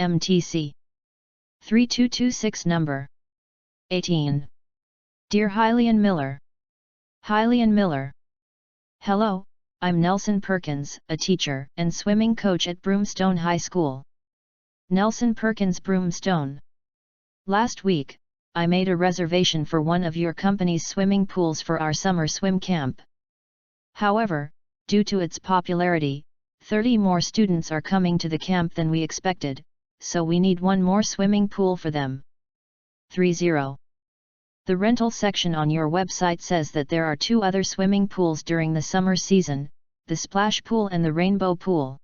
MTC 3226 number 18. Dear Hylian Miller. Hylian Miller. Hello, I'm Nelson Perkins, a teacher and swimming coach at Broomstone High School. Nelson Perkins, Broomstone. Last week, I made a reservation for one of your company's swimming pools for our summer swim camp. However, due to its popularity, 30 more students are coming to the camp than we expected, so we need one more swimming pool for them. 30. The rental section on your website says that there are 2 other swimming pools during the summer season, the Splash Pool and the Rainbow Pool.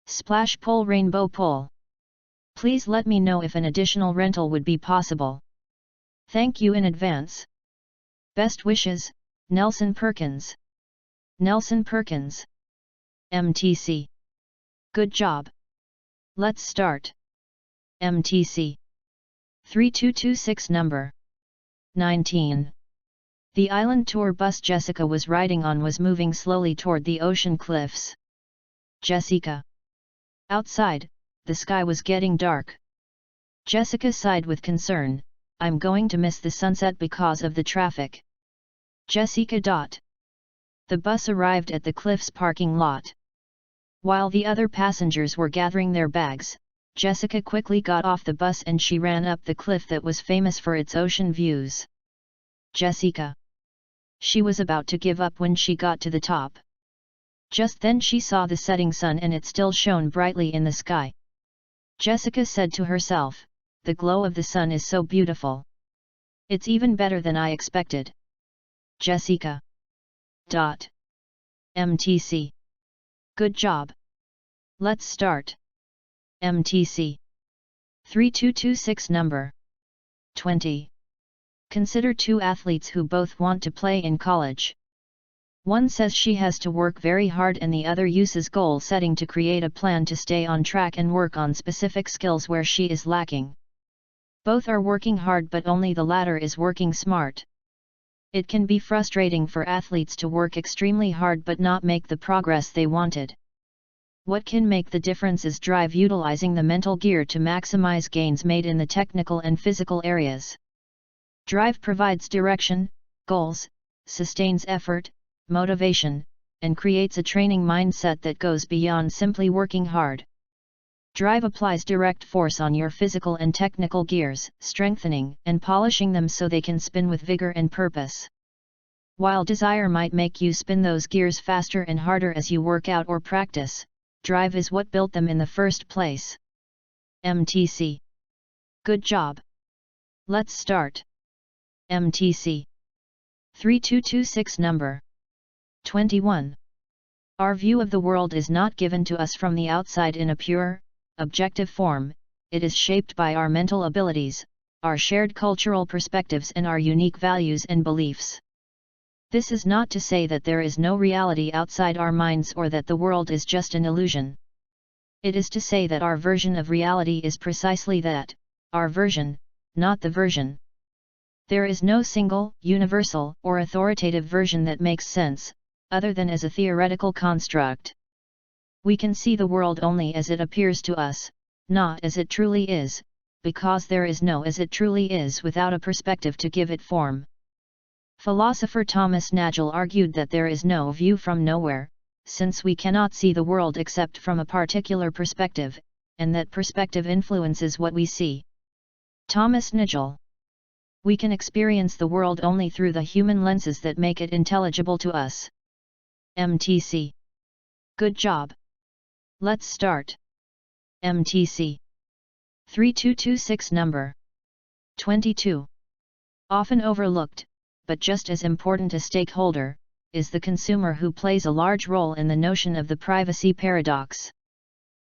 Splash Pool, Rainbow Pool. Please let me know if an additional rental would be possible. Thank you in advance. Best wishes, Nelson Perkins. Nelson Perkins. MTC. Good job. Let's start. MTC 3226 number 19. The island tour bus Jessica was riding on was moving slowly toward the ocean cliffs. Jessica. Outside, the sky was getting dark. Jessica sighed with concern, I'm going to miss the sunset because of the traffic. Jessica. The bus arrived at the cliffs parking lot. While the other passengers were gathering their bags, Jessica quickly got off the bus and she ran up the cliff that was famous for its ocean views. Jessica. She was about to give up when she got to the top. Just then she saw the setting sun and it still shone brightly in the sky. Jessica said to herself, the glow of the sun is so beautiful. It's even better than I expected. Jessica. MTC. Good job. Let's start. MTC 3226 number 20. Consider 2 athletes who both want to play in college. One says she has to work very hard and the other uses goal setting to create a plan to stay on track and work on specific skills where she is lacking. Both are working hard but only the latter is working smart. It can be frustrating for athletes to work extremely hard but not make the progress they wanted. What can make the difference is drive, utilizing the mental gear to maximize gains made in the technical and physical areas. Drive provides direction, goals, sustains effort, motivation, and creates a training mindset that goes beyond simply working hard. Drive applies direct force on your physical and technical gears, strengthening and polishing them so they can spin with vigor and purpose. While desire might make you spin those gears faster and harder as you work out or practice, drive is what built them in the first place. MTC. Good job. Let's start. MTC 3226 number 21. Our view of the world is not given to us from the outside in a pure, objective form, it is shaped by our mental abilities, our shared cultural perspectives and our unique values and beliefs. This is not to say that there is no reality outside our minds or that the world is just an illusion. It is to say that our version of reality is precisely that, our version, not the version. There is no single, universal, or authoritative version that makes sense, other than as a theoretical construct. We can see the world only as it appears to us, not as it truly is, because there is no as it truly is without a perspective to give it form. Philosopher Thomas Nagel argued that there is no view from nowhere, since we cannot see the world except from a particular perspective, and that perspective influences what we see. Thomas Nagel. We can experience the world only through the human lenses that make it intelligible to us. MTC. Good job. Let's start. MTC 3226 number 22. Often overlooked, but just as important a stakeholder, is the consumer, who plays a large role in the notion of the privacy paradox.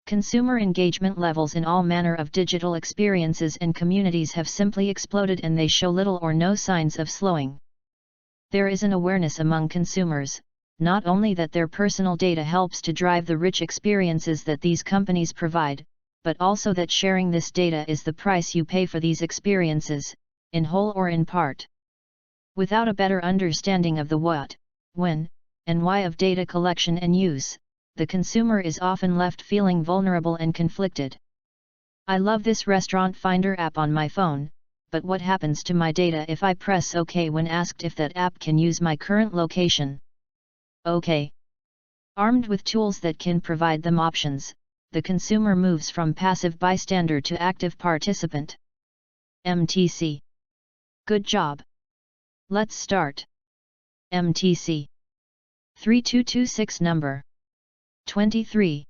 Consumer engagement levels in all manner of digital experiences and communities have simply exploded, and they show little or no signs of slowing. There is an awareness among consumers, not only that their personal data helps to drive the rich experiences that these companies provide, but also that sharing this data is the price you pay for these experiences, in whole or in part. Without a better understanding of the what, when, and why of data collection and use, the consumer is often left feeling vulnerable and conflicted. I love this restaurant finder app on my phone, but what happens to my data if I press OK when asked if that app can use my current location? OK. Armed with tools that can provide them options, the consumer moves from passive bystander to active participant. MTC. Good job. Let's start. MTC. 3226 number 23.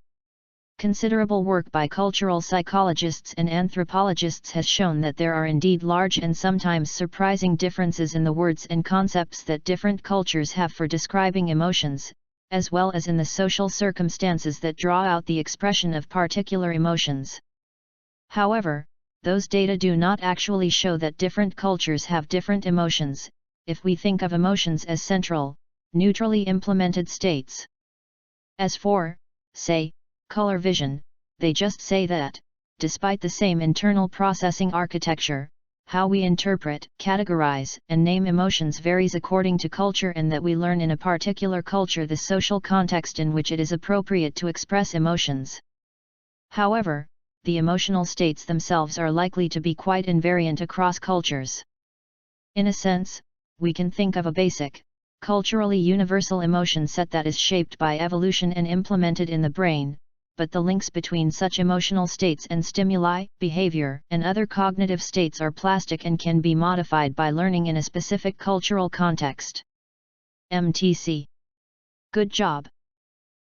Considerable work by cultural psychologists and anthropologists has shown that there are indeed large and sometimes surprising differences in the words and concepts that different cultures have for describing emotions, as well as in the social circumstances that draw out the expression of particular emotions. However, those data do not actually show that different cultures have different emotions, if we think of emotions as central, neutrally implemented states. As for, say, color vision, they just say that, despite the same internal processing architecture, how we interpret, categorize, and name emotions varies according to culture, and that we learn in a particular culture the social context in which it is appropriate to express emotions. However, the emotional states themselves are likely to be quite invariant across cultures. In a sense, we can think of a basic, culturally universal emotion set that is shaped by evolution and implemented in the brain, but the links between such emotional states and stimuli, behavior, and other cognitive states are plastic and can be modified by learning in a specific cultural context. MTC. Good job.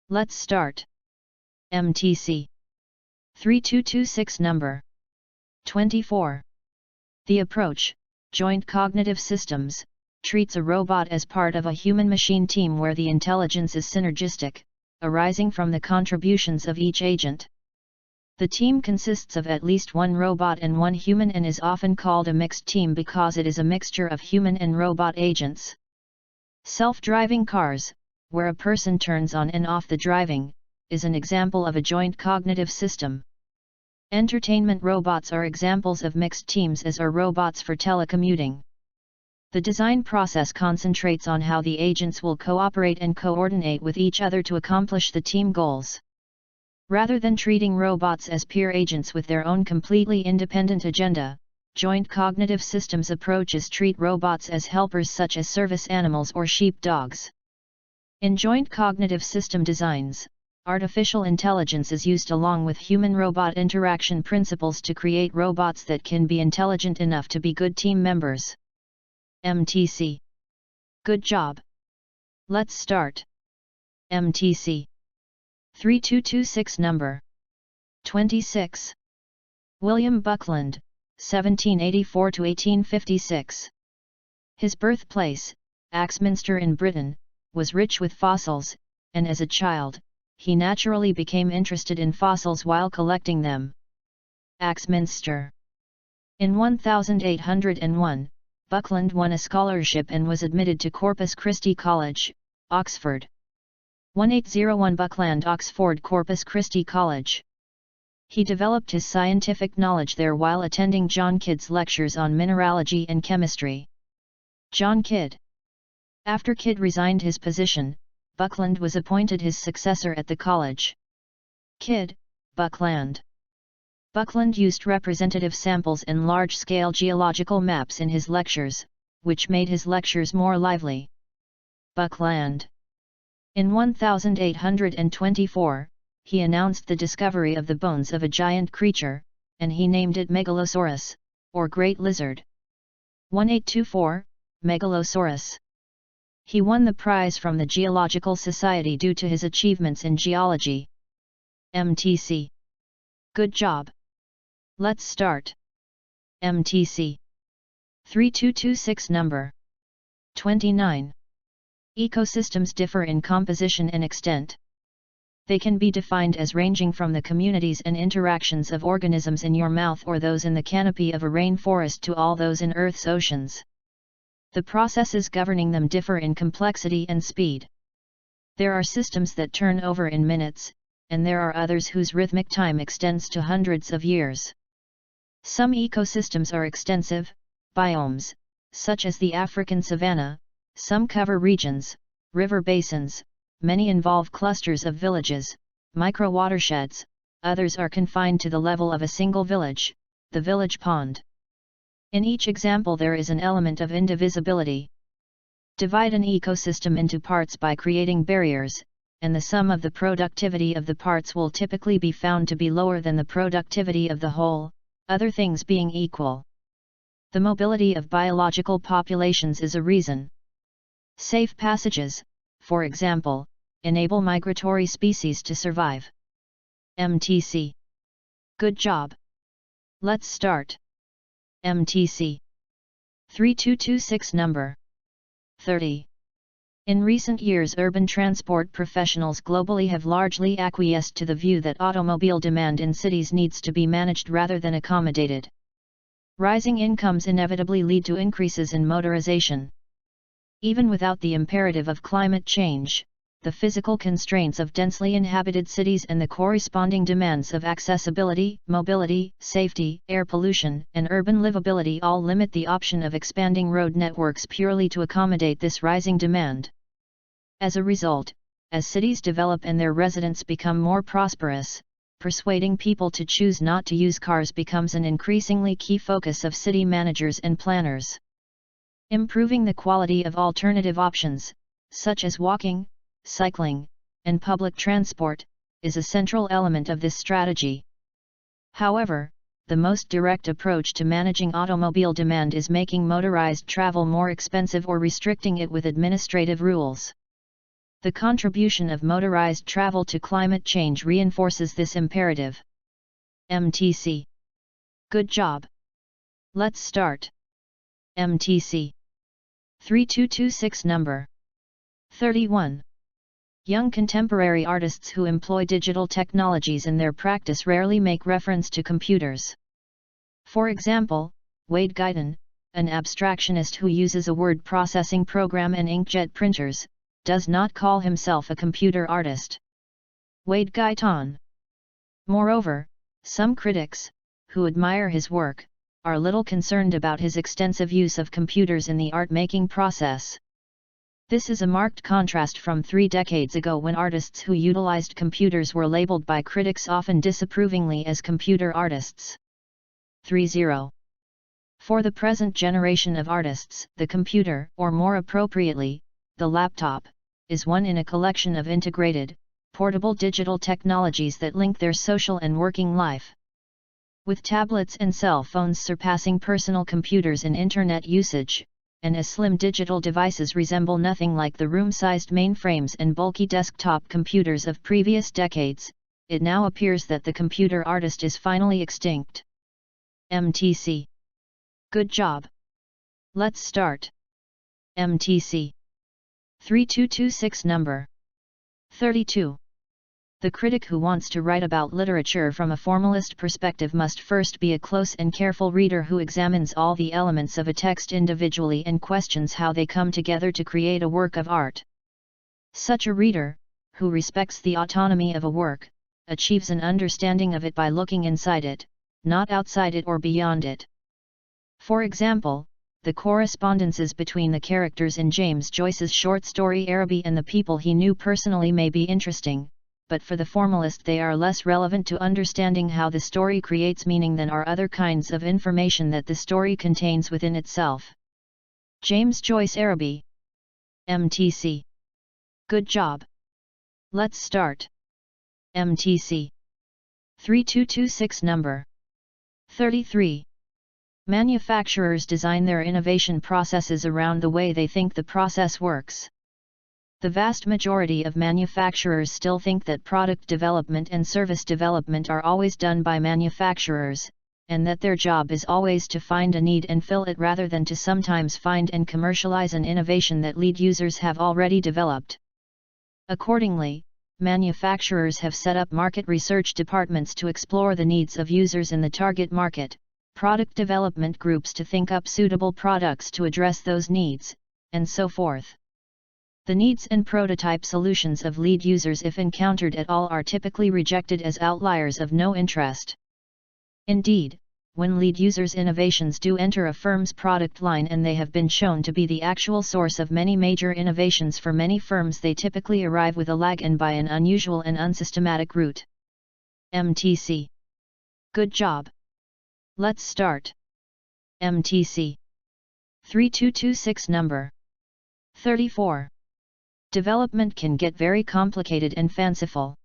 Let's start. MTC. 3226 number 24. The approach, Joint Cognitive Systems, treats a robot as part of a human-machine team where the intelligence is synergistic, arising from the contributions of each agent. The team consists of at least one robot and one human and is often called a mixed team because it is a mixture of human and robot agents. Self-driving cars, where a person turns on and off the driving, is an example of a joint cognitive system. Entertainment robots are examples of mixed teams, as are robots for telecommuting. The design process concentrates on how the agents will cooperate and coordinate with each other to accomplish the team goals. Rather than treating robots as peer agents with their own completely independent agenda, joint cognitive systems approaches treat robots as helpers such as service animals or sheepdogs. In joint cognitive system designs, artificial intelligence is used along with human-robot interaction principles to create robots that can be intelligent enough to be good team members. MTC. Good job. Let's start. MTC. 3226 number 26. William Buckland, 1784 to 1856. His birthplace, Axminster in Britain, was rich with fossils, and as a child, he naturally became interested in fossils while collecting them. Axminster. In 1801, Buckland won a scholarship and was admitted to Corpus Christi College, Oxford. 1801 Buckland Oxford Corpus Christi College. He developed his scientific knowledge there while attending John Kidd's lectures on mineralogy and chemistry. John Kidd. After Kidd resigned his position, Buckland was appointed his successor at the college. Kidd, Buckland. Buckland used representative samples and large-scale geological maps in his lectures, which made his lectures more lively. Buckland. In 1824, he announced the discovery of the bones of a giant creature, and he named it Megalosaurus, or Great Lizard. 1824, Megalosaurus. He won the prize from the Geological Society due to his achievements in geology. MTC. Good job. Let's start. MTC. 3226 number 29. Ecosystems differ in composition and extent. They can be defined as ranging from the communities and interactions of organisms in your mouth or those in the canopy of a rainforest to all those in Earth's oceans. The processes governing them differ in complexity and speed. There are systems that turn over in minutes, and there are others whose rhythmic time extends to hundreds of years. Some ecosystems are extensive, biomes, such as the African savanna, some cover regions, river basins, many involve clusters of villages, micro-watersheds, others are confined to the level of a single village, the village pond. In each example there is an element of indivisibility. Divide an ecosystem into parts by creating barriers, and the sum of the productivity of the parts will typically be found to be lower than the productivity of the whole, other things being equal. The mobility of biological populations is a reason. Safe passages, for example, enable migratory species to survive. MTC. Good job. Let's start. MTC 3226 number 30. In recent years, urban transport professionals globally have largely acquiesced to the view that automobile demand in cities needs to be managed rather than accommodated. Rising incomes inevitably lead to increases in motorization. Even without the imperative of climate change, the physical constraints of densely inhabited cities and the corresponding demands of accessibility, mobility, safety, air pollution, and urban livability all limit the option of expanding road networks purely to accommodate this rising demand. As a result, as cities develop and their residents become more prosperous, persuading people to choose not to use cars becomes an increasingly key focus of city managers and planners. Improving the quality of alternative options, such as walking, cycling, and public transport, is a central element of this strategy. However, the most direct approach to managing automobile demand is making motorized travel more expensive or restricting it with administrative rules. The contribution of motorized travel to climate change reinforces this imperative. MTC. Good job. Let's start. MTC 3226 number 31. Young contemporary artists who employ digital technologies in their practice rarely make reference to computers. For example, Wade Guyton, an abstractionist who uses a word processing program and inkjet printers, does not call himself a computer artist. Wade Guyton. Moreover, some critics, who admire his work, are little concerned about his extensive use of computers in the art-making process. This is a marked contrast from 3 decades ago when artists who utilized computers were labeled by critics often disapprovingly as computer artists. 30. For the present generation of artists, the computer, or more appropriately, the laptop, is one in a collection of integrated, portable digital technologies that link their social and working life. With tablets and cell phones surpassing personal computers in internet usage, and as slim digital devices resemble nothing like the room-sized mainframes and bulky desktop computers of previous decades, it now appears that the computer artist is finally extinct. MTC. Good job. Let's start. MTC 3226 number 32. The critic who wants to write about literature from a formalist perspective must first be a close and careful reader who examines all the elements of a text individually and questions how they come together to create a work of art. Such a reader, who respects the autonomy of a work, achieves an understanding of it by looking inside it, not outside it or beyond it. For example, the correspondences between the characters in James Joyce's short story Araby and the people he knew personally may be interesting, but for the formalist they are less relevant to understanding how the story creates meaning than are other kinds of information that the story contains within itself. James Joyce Araby. MTC. Good job. Let's start. MTC 3226 number 33. Manufacturers design their innovation processes around the way they think the process works. The vast majority of manufacturers still think that product development and service development are always done by manufacturers, and that their job is always to find a need and fill it rather than to sometimes find and commercialize an innovation that lead users have already developed. Accordingly, manufacturers have set up market research departments to explore the needs of users in the target market, product development groups to think up suitable products to address those needs, and so forth. The needs and prototype solutions of lead users, if encountered at all, are typically rejected as outliers of no interest. Indeed, when lead users' innovations do enter a firm's product line and they have been shown to be the actual source of many major innovations for many firms, they typically arrive with a lag and by an unusual and unsystematic route. MTC. Good job. Let's start. MTC. 3226 number 34. Development can get very complicated and fanciful.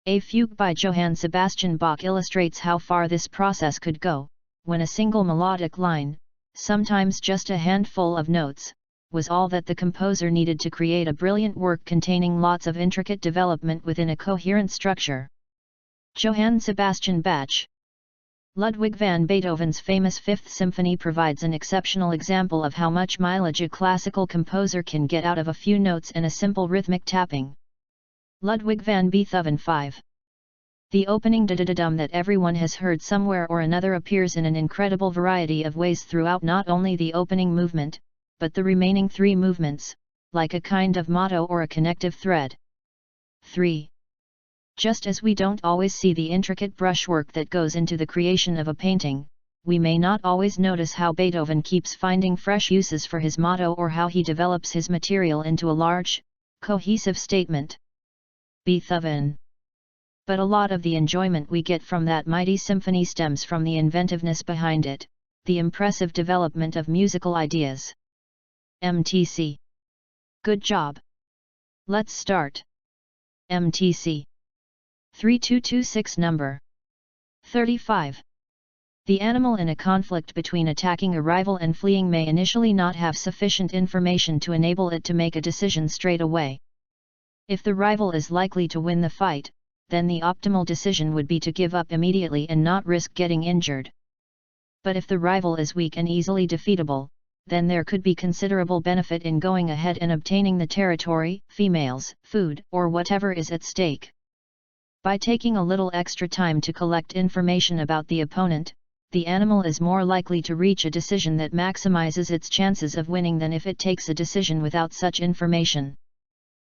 A fugue by Johann Sebastian Bach illustrates how far this process could go, when a single melodic line, sometimes just a handful of notes, was all that the composer needed to create a brilliant work containing lots of intricate development within a coherent structure. Johann Sebastian Bach. Ludwig van Beethoven's famous Fifth Symphony provides an exceptional example of how much mileage a classical composer can get out of a few notes and a simple rhythmic tapping. Ludwig van Beethoven 5. The opening da-da-da-dum that everyone has heard somewhere or another appears in an incredible variety of ways throughout not only the opening movement, but the remaining 3 movements, like a kind of motto or a connective thread. 3. Just as we don't always see the intricate brushwork that goes into the creation of a painting, we may not always notice how Beethoven keeps finding fresh uses for his motto or how he develops his material into a large, cohesive statement. Beethoven. But a lot of the enjoyment we get from that mighty symphony stems from the inventiveness behind it, the impressive development of musical ideas. MTC. Good job. Let's start. MTC. 3226 number 35. The animal in a conflict between attacking a rival and fleeing may initially not have sufficient information to enable it to make a decision straight away. If the rival is likely to win the fight, then the optimal decision would be to give up immediately and not risk getting injured. But if the rival is weak and easily defeatable, then there could be considerable benefit in going ahead and obtaining the territory, females, food, or whatever is at stake. By taking a little extra time to collect information about the opponent, the animal is more likely to reach a decision that maximizes its chances of winning than if it takes a decision without such information.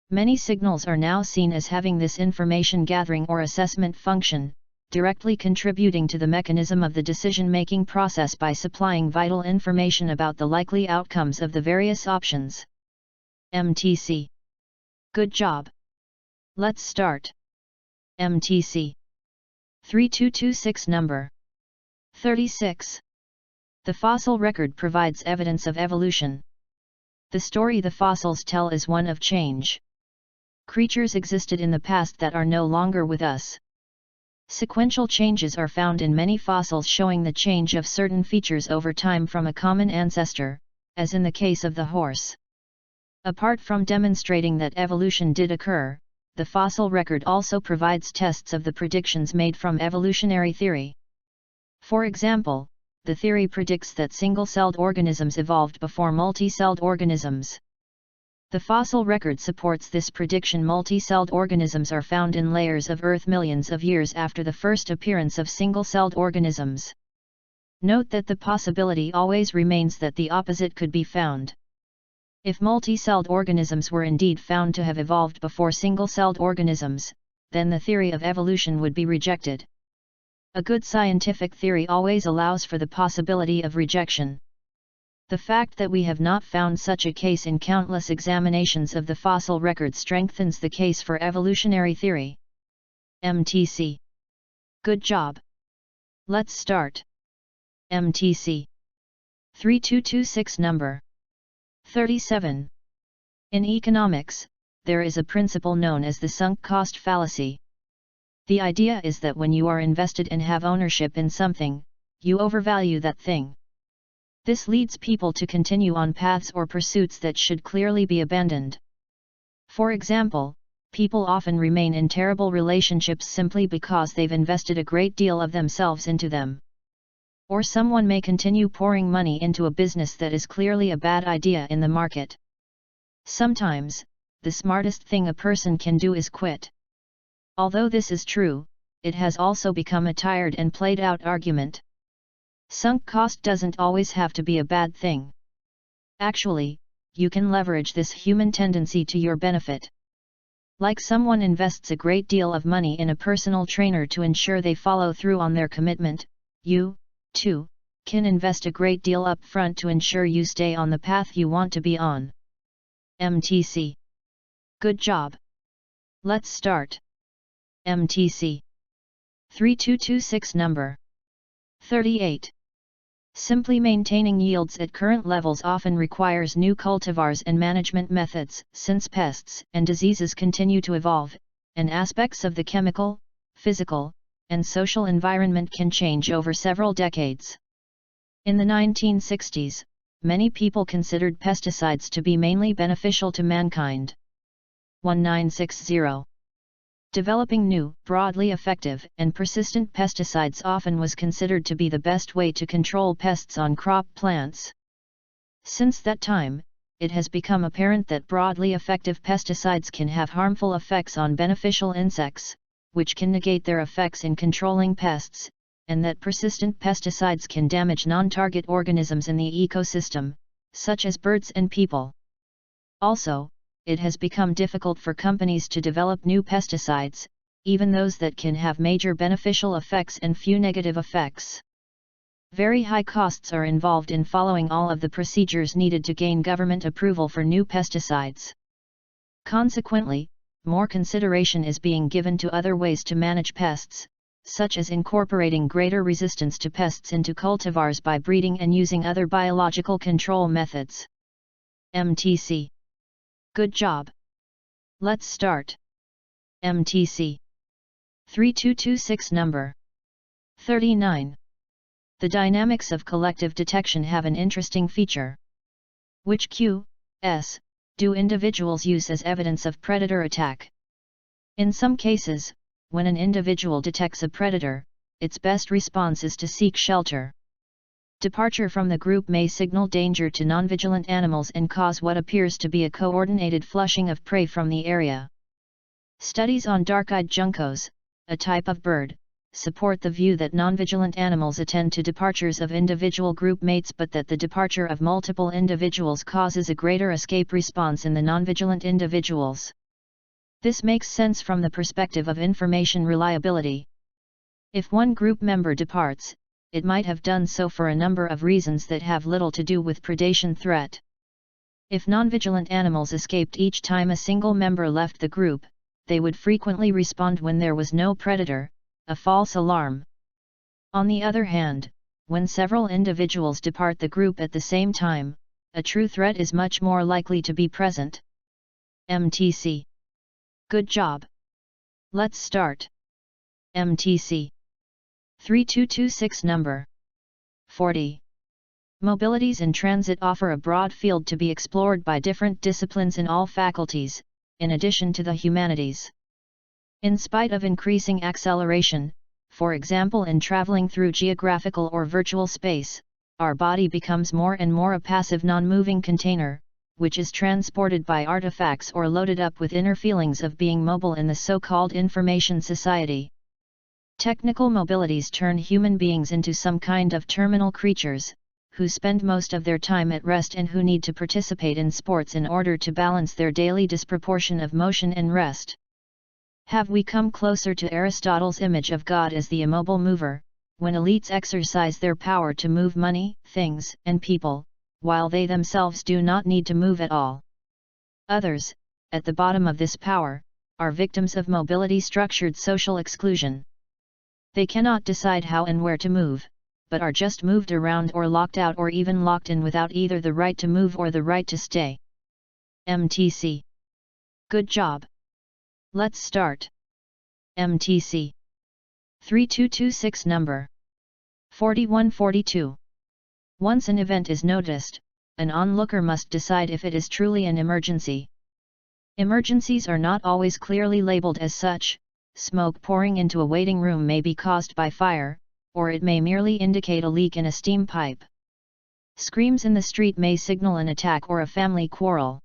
Many signals are now seen as having this information gathering or assessment function, directly contributing to the mechanism of the decision-making process by supplying vital information about the likely outcomes of the various options. MTC. Good job. Let's start. MTC. 3226 number 36. The fossil record provides evidence of evolution. The story the fossils tell is one of change. Creatures existed in the past that are no longer with us. Sequential changes are found in many fossils showing the change of certain features over time from a common ancestor, as in the case of the horse. Apart from demonstrating that evolution did occur, the fossil record also provides tests of the predictions made from evolutionary theory. For example, the theory predicts that single-celled organisms evolved before multi-celled organisms. The fossil record supports this prediction. Multi-celled organisms are found in layers of Earth millions of years after the first appearance of single-celled organisms. Note that the possibility always remains that the opposite could be found. If multi-celled organisms were indeed found to have evolved before single-celled organisms, then the theory of evolution would be rejected. A good scientific theory always allows for the possibility of rejection. The fact that we have not found such a case in countless examinations of the fossil record strengthens the case for evolutionary theory. MTC. Good job. Let's start. MTC. 3226 number 37. In economics, there is a principle known as the sunk cost fallacy. The idea is that when you are invested and have ownership in something, you overvalue that thing. This leads people to continue on paths or pursuits that should clearly be abandoned. For example, people often remain in terrible relationships simply because they've invested a great deal of themselves into them. Or someone may continue pouring money into a business that is clearly a bad idea in the market. Sometimes, the smartest thing a person can do is quit. Although this is true, it has also become a tired and played out argument. Sunk cost doesn't always have to be a bad thing. Actually, you can leverage this human tendency to your benefit. Like someone invests a great deal of money in a personal trainer to ensure they follow through on their commitment, you, too, can invest a great deal up front to ensure you stay on the path you want to be on. MTC. Good job. Let's start. MTC. 3226 number 38. Simply maintaining yields at current levels often requires new cultivars and management methods, since pests and diseases continue to evolve, and aspects of the chemical, physical, and social environment can change over several decades. In the 1960s, many people considered pesticides to be mainly beneficial to mankind. 1960. Developing new, broadly effective, and persistent pesticides often was considered to be the best way to control pests on crop plants. Since that time, it has become apparent that broadly effective pesticides can have harmful effects on beneficial insects, which can negate their effects in controlling pests, and that persistent pesticides can damage non-target organisms in the ecosystem, such as birds and people. Also, it has become difficult for companies to develop new pesticides, even those that can have major beneficial effects and few negative effects. Very high costs are involved in following all of the procedures needed to gain government approval for new pesticides. Consequently, more consideration is being given to other ways to manage pests, such as incorporating greater resistance to pests into cultivars by breeding and using other biological control methods. MTC. Good job. Let's start. MTC 3226 number 39. The dynamics of collective detection have an interesting feature. Which Q.S. do individuals use as evidence of predator attack? In some cases, when an individual detects a predator, its best response is to seek shelter. Departure from the group may signal danger to non-vigilant animals and cause what appears to be a coordinated flushing of prey from the area. Studies on dark-eyed juncos, a type of bird, support the view that non-vigilant animals attend to departures of individual group mates, but that the departure of multiple individuals causes a greater escape response in the non-vigilant individuals. This makes sense from the perspective of information reliability. If one group member departs, it might have done so for a number of reasons that have little to do with predation threat. If non-vigilant animals escaped each time a single member left the group, they would frequently respond when there was no predator, a false alarm. On the other hand, when several individuals depart the group at the same time, a true threat is much more likely to be present. MTC. Good job. Let's start. MTC 3226 number 40. Mobilities in transit offer a broad field to be explored by different disciplines in all faculties, in addition to the humanities. In spite of increasing acceleration, for example in traveling through geographical or virtual space, our body becomes more and more a passive non-moving container, which is transported by artifacts or loaded up with inner feelings of being mobile in the so-called information society. Technical mobilities turn human beings into some kind of terminal creatures, who spend most of their time at rest and who need to participate in sports in order to balance their daily disproportion of motion and rest. Have we come closer to Aristotle's image of God as the immobile mover, when elites exercise their power to move money, things, and people, while they themselves do not need to move at all? Others, at the bottom of this power, are victims of mobility-structured social exclusion. They cannot decide how and where to move, but are just moved around or locked out or even locked in without either the right to move or the right to stay. MTC. Good job. Let's start. MTC 3226 number 4142. Once an event is noticed, an onlooker must decide if it is truly an emergency. Emergencies are not always clearly labeled as such. Smoke pouring into a waiting room may be caused by fire, or it may merely indicate a leak in a steam pipe. Screams in the street may signal an attack or a family quarrel.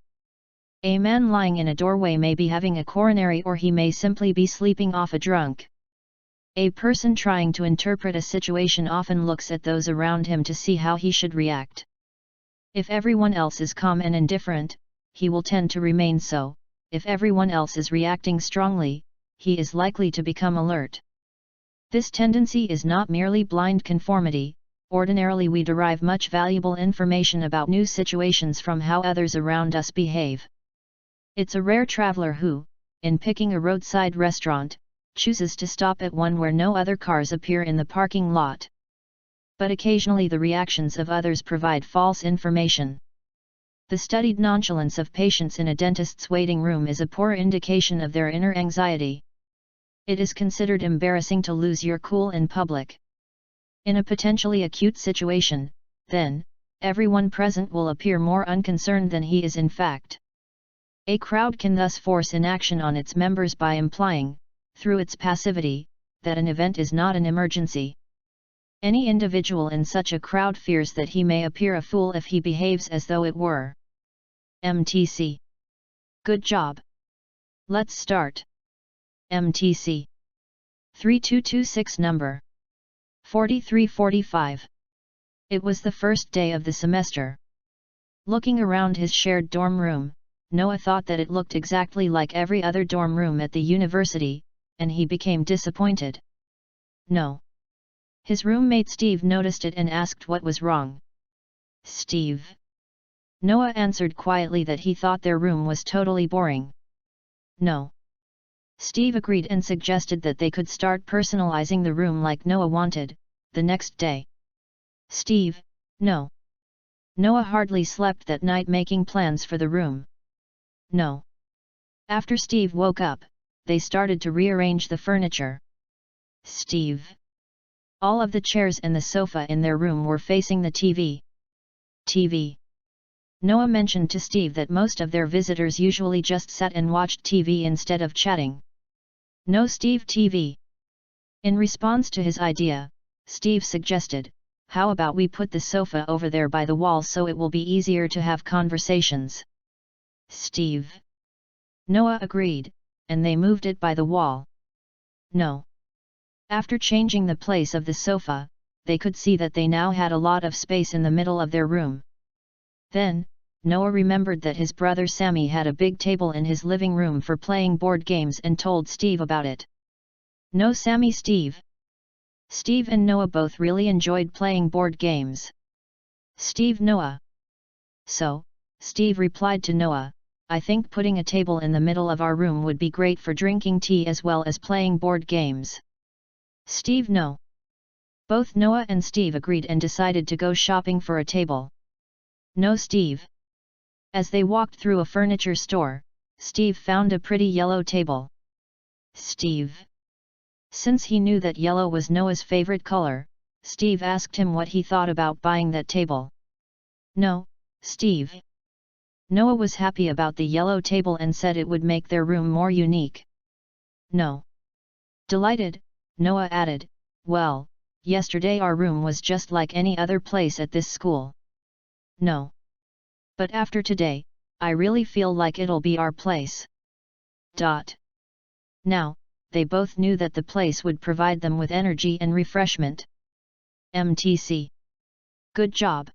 A man lying in a doorway may be having a coronary, or he may simply be sleeping off a drunk. A person trying to interpret a situation often looks at those around him to see how he should react. If everyone else is calm and indifferent, he will tend to remain so. If everyone else is reacting strongly, he is likely to become alert. This tendency is not merely blind conformity. Ordinarily we derive much valuable information about new situations from how others around us behave. It's a rare traveler who, in picking a roadside restaurant, chooses to stop at one where no other cars appear in the parking lot. But occasionally the reactions of others provide false information. The studied nonchalance of patients in a dentist's waiting room is a poor indication of their inner anxiety. It is considered embarrassing to lose your cool in public. In a potentially acute situation, then, everyone present will appear more unconcerned than he is in fact. A crowd can thus force inaction on its members by implying, through its passivity, that an event is not an emergency. Any individual in such a crowd fears that he may appear a fool if he behaves as though it were. MTC. Good job. Let's start. MTC. 3226 number 4345. It was the first day of the semester. Looking around his shared dorm room, Noah thought that it looked exactly like every other dorm room at the university, and he became disappointed. No. His roommate Steve noticed it and asked what was wrong. Steve. Noah answered quietly that he thought their room was totally boring. No. Steve agreed and suggested that they could start personalizing the room like Noah wanted, the next day. Steve, no. Noah hardly slept that night making plans for the room. No. After Steve woke up, they started to rearrange the furniture. Steve. All of the chairs and the sofa in their room were facing the TV. TV. Noah mentioned to Steve that most of their visitors usually just sat and watched TV instead of chatting. No Steve TV. In response to his idea, Steve suggested, how about we put the sofa over there by the wall so it will be easier to have conversations? Steve. Noah agreed, and they moved it by the wall. No. After changing the place of the sofa, they could see that they now had a lot of space in the middle of their room. Then, Noah remembered that his brother Sammy had a big table in his living room for playing board games and told Steve about it. No Sammy Steve. Steve and Noah both really enjoyed playing board games. Steve Noah. So, Steve replied to Noah, I think putting a table in the middle of our room would be great for drinking tea as well as playing board games. Steve no. Both Noah and Steve agreed and decided to go shopping for a table. No Steve. As they walked through a furniture store, Steve found a pretty yellow table. Steve. Since he knew that yellow was Noah's favorite color, Steve asked him what he thought about buying that table. No, Steve. Noah was happy about the yellow table and said it would make their room more unique. No. Delighted, Noah added, well, yesterday our room was just like any other place at this school. No. But after today, I really feel like it'll be our place. Now, they both knew that the place would provide them with energy and refreshment. MTC. Good job.